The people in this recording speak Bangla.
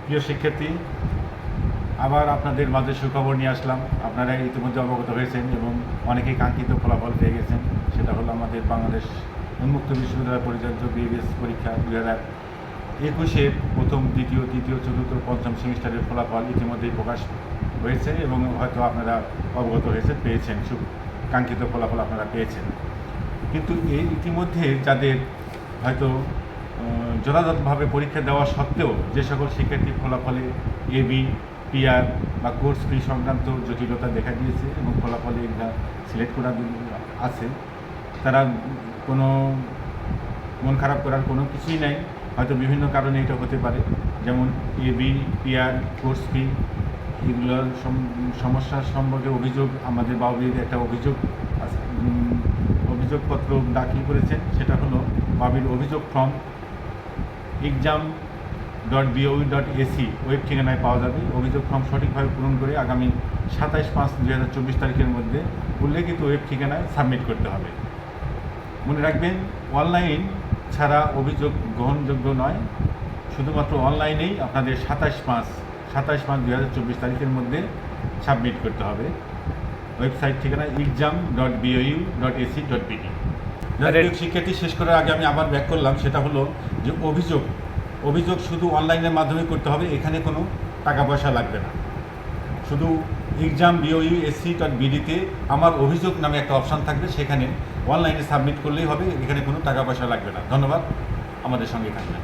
প্রিয় শিক্ষার্থী, আবার আপনাদের মাঝে সুখবর নিয়ে আসলাম। আপনারা ইতিমধ্যে অবগত হয়েছেন এবং অনেকেই কাঙ্ক্ষিত ফলাফল পেয়ে গেছেন। সেটা হলো আমাদের বাংলাদেশ উন্মুক্ত বিশ্ববিদ্যালয় পরিচালিত বিএবিএস পরীক্ষা 2021-এর প্রথম, দ্বিতীয়, তৃতীয়, চতুর্থ, পঞ্চম সেমিস্টারের ফলাফল ইতিমধ্যেই প্রকাশ হয়েছে এবং হয়তো আপনারা অবগত হয়েছেন, পেয়েছেন, কাঙ্ক্ষিত ফলাফল আপনারা পেয়েছেন। কিন্তু এই ইতিমধ্যে যাদের হয়তো যথাযথভাবে পরীক্ষা দেওয়া সত্ত্বেও যে সকল শিক্ষার্থী ফলাফলে এবি, পিআর বা কোর্স ফি সংক্রান্ত জটিলতা দেখা দিয়েছে এবং ফলাফলে এটা সিলেক্ট করা আছে, তারা কোনো মন খারাপ করার কোনো কিছুই নাই। হয়তো বিভিন্ন কারণে এটা হতে পারে, যেমন এবি, পিআর, কোর্স ফি, এগুলোর সমস্যার সম্পর্কে অভিযোগ আমাদের বাবির একটা অভিযোগ আছে, অভিযোগপত্র দাখিল করেছেন। সেটা হলো বাবির অভিযোগ ফর্ম exam.boe.ac ওয়েব ঠিকানায় পাওয়া যাবে। অভিযোগ ফর্ম সঠিকভাবে পূরণ করে আগামী 27/5/2024 তারিখের মধ্যে উল্লেখিত ওয়েব ঠিকানায় সাবমিট করতে হবে। মনে রাখবেন, অনলাইন ছাড়া অভিযোগ গ্রহণযোগ্য নয়। শুধুমাত্র অনলাইনেই আপনাদের 27/5/2024 তারিখের মধ্যে সাবমিট করতে হবে। ওয়েবসাইট ঠিকানা exam.boe.ac.bd। শিক্ষার্থী, শেষ করার আগে আমি আবার ব্যাক করলাম, সেটা হলো যে অভিযোগ শুধু অনলাইনের মাধ্যমে করতে হবে। এখানে কোনো টাকা পয়সা লাগবে না। শুধু exam.boe.ac.bd-তে আমার অভিযোগ নামে একটা অপশান থাকবে, সেখানে অনলাইনে সাবমিট করলেই হবে। এখানে কোনো টাকা পয়সা লাগবে না। ধন্যবাদ, আমাদের সঙ্গে থাকবেন।